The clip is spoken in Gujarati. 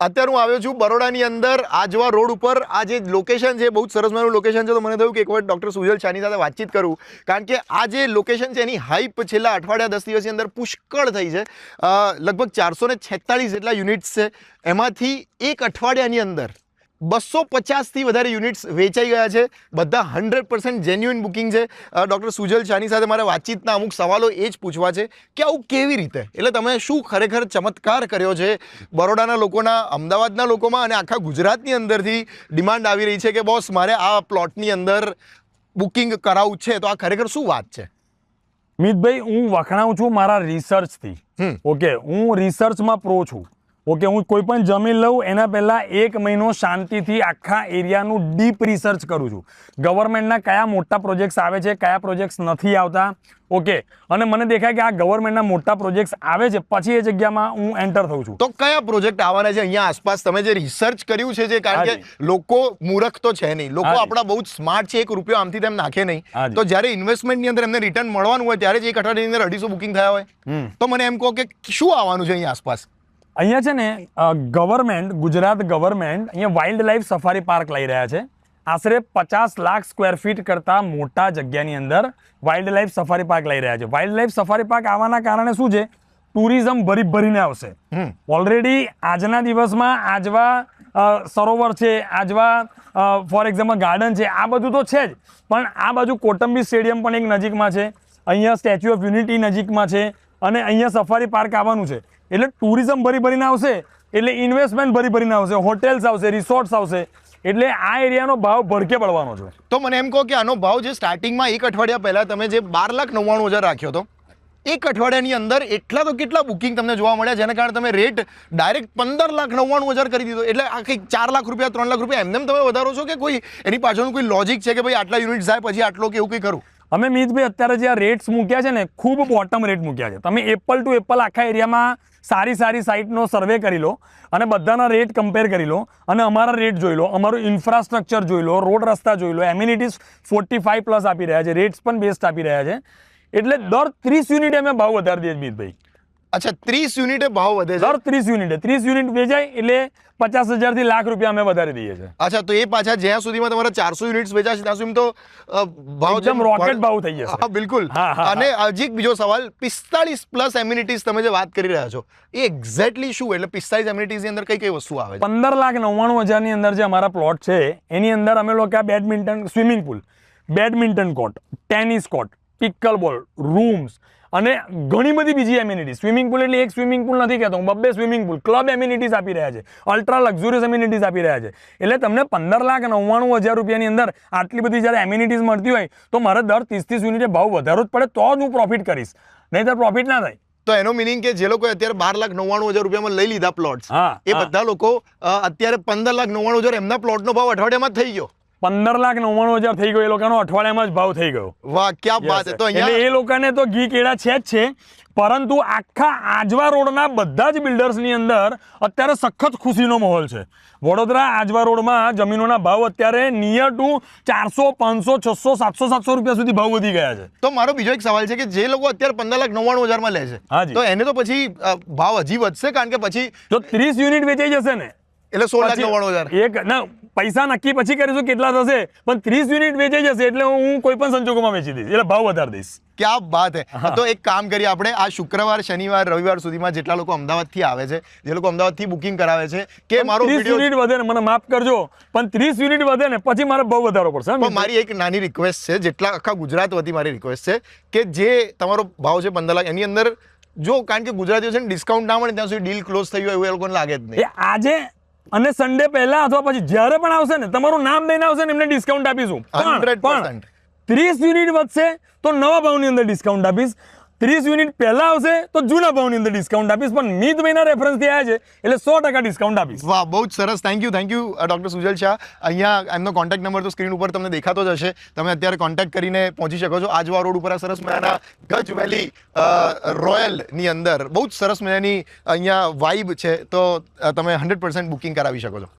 અત્યારે હું આવ્યો છું બરોડાની અંદર આજવા રોડ ઉપર આ જે લોકેશન છે બહુ જ સરસ મજાનું લોકેશન છે. તો મને થયું કે એક વખત ડૉક્ટર સુજલ શાહની સાથે વાતચીત કરું, કારણ કે આ જે લોકેશન છે એની હાઈપ છેલ્લા અઠવાડિયા 10 દિવસની અંદર પુષ્કળ થઈ છે. લગભગ 446 જેટલા યુનિટ્સ છે, એમાંથી એક અઠવાડિયાની અંદર 250થી વધારે યુનિટ્સ વેચાઈ ગયા છે. બધા 100% જેન્યુઇન બુકિંગ છે. ડૉક્ટર સુજલ શાહની સાથે મારે વાતચીતના અમુક સવાલો એ જ પૂછવા છે કે આવું કેવી રીતે, એટલે તમે શું ખરેખર ચમત્કાર કર્યો છે બરોડાના લોકોના, અમદાવાદના લોકોમાં અને આખા ગુજરાતની અંદરથી ડિમાન્ડ આવી રહી છે કે બોસ મારે આ પ્લોટની અંદર બુકિંગ કરાવવું છે. તો આ ખરેખર શું વાત છે? મિતભાઈ, હું વખણાવું છું મારા રિસર્ચથી. ઓકે, હું રિસર્ચમાં પ્રો છું. ઓકે, હું કોઈ પણ જમીન લઉં એના પહેલાં 1 મહિનો શાંતિથી આખા એરિયાનું ડીપ રિસર્ચ કરું છું. ગવર્મેન્ટના કયા મોટા પ્રોજેક્ટ્સ આવે છે, કયા પ્રોજેક્ટ્સ નથી આવતા. ઓકે, અને મને દેખાય કે આ ગવર્મેન્ટના મોટા પ્રોજેક્ટ્સ આવે છે, પછી એ જગ્યામાં હું એન્ટર થઉં છું. તો કયા પ્રોજેક્ટ આવવાના છે અહીંયા આસપાસ? તમે જે રિસર્ચ કર્યું છે, જે કારણ કે લોકો મૂર્ખ તો છે નહીં, લોકો આપણા બહુ જ સ્માર્ટ છે, 1 રૂપિયો આમથી તેમ નાખે નહીં. તો જ્યારે ઇન્વેસ્ટમેન્ટની અંદર એમને રિટર્ન મળવાનું હોય ત્યારે જ એક અઠવાડિયાની અંદર 250 બુકિંગ થયા હોય, તો મને એમ કહો કે શું આવવાનું છે અહીંયા આસપાસ? અહીંયા છે ને ગવર્મેન્ટ, ગુજરાત ગવર્મેન્ટ અહીંયા વાઇલ્ડ લાઈફ સફારી પાર્ક લઈ રહ્યા છે. આશરે 50 લાખ સ્ક્વેર ફીટ કરતાં મોટા જગ્યાની અંદર વાઇલ્ડ લાઈફ સફારી પાર્ક લઈ રહ્યા છે. વાઇલ્ડ લાઈફ સફારી પાર્ક આવવાના કારણે શું છે, ટુરિઝમ ભરીને આવશે. ઓલરેડી આજના દિવસમાં આજવા સરોવર છે, આજવા ફોર એક્ઝામ્પલ ગાર્ડન છે, આ બધું તો છે જ, પણ આ બાજુ કોટંબી સ્ટેડિયમ પણ એક નજીકમાં છે, અહીંયા સ્ટેચ્યુ ઓફ યુનિટી નજીકમાં છે, અને અહીંયા સફારી પાર્ક આવવાનું છે. એટલે ટુરિઝમ ભરીને આવશે, એટલે ઇન્વેસ્ટમેન્ટ ભરીને આવશે, હોટેલ્સ આવશે, રિસોર્ટ્સ આવશે, એટલે આ એરિયાનો ભાવ ભડકે પડવાનો છે. તો મને એમ કહો કે આનો ભાવ જે સ્ટાર્ટિંગમાં 1 અઠવાડિયા પહેલા તમે જે 12,99,000 રાખ્યો હતો, 1 અઠવાડિયાની અંદર એટલા તો કેટલા બુકિંગ તમને જોવા મળ્યા, જેના કારણે તમે રેટ ડાયરેક્ટ 15,99,000 કરી દીધો? એટલે આ કંઈક 4 લાખ રૂપિયા 3 લાખ રૂપિયા એમને તમે વધારો છો કે કોઈ એની પાછળનું કોઈ લોજિક છે કે ભાઈ આટલા યુનિટ જાય પછી આટલો કે એવું કંઈ કરું? અમે મિતભાઈ અત્યારે જે આ રેટ્સ મૂક્યા છે ને, ખૂબ બોટમ રેટ મૂક્યા છે. તમે એપલ ટુ એપલ આખા એરિયામાં સારી સાઇટનો સર્વે કરી લો અને બધાના રેટ કમ્પેર કરી લો અને અમારા રેટ જોઈ લો, અમારું ઇન્ફ્રાસ્ટ્રક્ચર જોઈ લો, રોડ રસ્તા જોઈ લો, એમ્યુનિટીઝ 45+ આપી રહ્યા છે, રેટ્સ પણ બેસ્ટ આપી રહ્યા છે. એટલે દર 30 યુનિટે અમે ભાવ વધારી દઈએ મિતભાઈ. અચ્છા, 30 યુનિટે ભાવ વધે છે? દર 30 યુનિટે 30 યુનિટ વેચાય એટલે 50,000 થી લાખ રૂપિયા અમે વધારી દઈએ છીએ. અચ્છા, તો એ પાછા જ્યાં સુધીમાં તમારા 400 યુનિટ્સ વેચાશે ત્યાં સુધી તો ભાવ એકદમ રોકેટ ભાવ થઈ જશે. હા, બિલકુલ. અને હજી એક બીજો સવાલ, 45+ એમ્યુનિટીઝ તમે જે વાત કરી રહ્યા છો, એ એક્ઝેક્ટલી શું? એટલે 45 એમ્યુનિટીઝની અંદર કઈ વસ્તુ આવે છે? 15,99,000 ની અંદર જે અમારા પ્લોટ છે એની અંદર અમે લોકો badminton, swimming pool, badminton court, tennis court, pickle બોલ, રૂમ્સ અને ઘણી બધી બીજી એમ્યુનિટી. સ્વિમિંગ પુલ એટલે એક સ્વિમિંગ પુલ નથી કહેતો હું, 2 સ્વિમિંગ પુલ, ક્લબ એમ્યુનિટીઝ આપી રહ્યા છે, અલ્ટ્રા લક્ઝુરિયસ એમ્યુનિટીઝ આપી રહ્યા છે. એટલે તમને 15,99,000 રૂપિયાની અંદર આટલી બધી જ્યારે એમ્યુનિટીઝ મળતી હોય તો મારે દર 30 યુનિટે ભાવ વધારવો જ પડે, તો જ હું પ્રોફિટ કરીશ, નહીં તો પ્રોફિટ ના થાય. તો એનો મિનિંગ કે જે લોકો અત્યારે 12,99,000 રૂપિયામાં લઈ લીધા પ્લોટ્સ, એ બધા લોકો અત્યારે 15,99,000 એમના પ્લોટનો ભાવ અઠવાડિયામાં થઈ ગયો. 15,99,000 થઈ ગયો, એ લોકોનો અઠવાડિયામાં જ ભાવ થઈ ગયો. વાહ, ક્યાં વાત છે! તો એટલે એ લોકોને તો ઘી કેળા છે જ છે, પરંતુ આખા આજવા રોડના બધા જ બિલ્ડર્સની અંદર અત્યારે સખત ખુશીનો માહોલ છે. વડોદરા આજવા રોડમાં જમીનોના ભાવ અત્યારે નિયર ટુ 400, 500, 600, 700, 700 રૂપિયા સુધી ભાવ વધી ગયા છે. તો મારો બીજો એક સવાલ છે કે જે લોકો અત્યારે 15,99,000 માં લે છે, તો એને તો પછી ભાવ હજી વધશે, કારણ કે પછી જો 30 યુનિટ વેચાઈ જશે ને એટલે 16,99,000 એક ના પૈસા નક્કી પછી કરીશું કેટલા થશે, પણ 30 યુનિટ વેચાઈ જશે એટલે હું કોઈ પણ સંજોગોમાં વેચી દઈશ, એટલે ભાવ વધારી દઈશ. ક્યાં વાત હે! તો એક કામ કરીએ આપણે, આ શુક્રવાર, શનિવાર, રવિવાર સુધીમાં જેટલા લોકો અમદાવાદથી આવે છે, જે લોકો અમદાવાદથી બુકિંગ કરાવે છે, કે મારો 30 યુનિટ વધે ને, મને માફ કરજો, પણ 30 યુનિટ વધે ને પછી મારે ભાવ વધારવો પડશે. પણ મારી એક નાની રિક્વેસ્ટ છે, જેટલા આખા ગુજરાત વતી મારી રિક્વેસ્ટ છે કે જે તમારો ભાવ છે 15 લાખ, એની અંદર જો, કારણ કે ગુજરાતીઓ છે ને, ડિસ્કાઉન્ટ ના મળે ત્યાં સુધી ડીલ ક્લોઝ થઈ હોય એવું એ લોકોને લાગે જ નહીં. આજે અને સન્ડે પહેલા અથવા પછી જ્યારે પણ આવશે ને, તમારું નામ દઈને આવશે ને, એમને ડિસ્કાઉન્ટ આપીશું. 100%. 30 યુનિટ વધશે તો નવા ભાવની અંદર ડિસ્કાઉન્ટ આપીશ, 30 યુનિટ પહેલા આવશે તો જૂના ભાવની અંદર ડિસ્કાઉન્ટ આપીશ, પણ મિતભાઈના રેફરન્સથી આવ્યા છે એટલે 100% ડિસ્કાઉન્ટ આપીશ. વાહ, બહુ જ સરસ. Thank you doctor Sujal Shah. અહીંયા એમનો કોન્ટેક્ટ નંબર તો સ્ક્રીન ઉપર તમને દેખાતો જ હશે, તમે અત્યારે કોન્ટેક્ટ કરીને પહોંચી શકો છો. આજવા રોડ ઉપર આ સરસ મજાના ગજ વેલી રોયલની અંદર બહુ જ સરસ મજાની અહીંયા વાઇબ છે, તો તમે 100% બુકિંગ કરાવી શકો છો.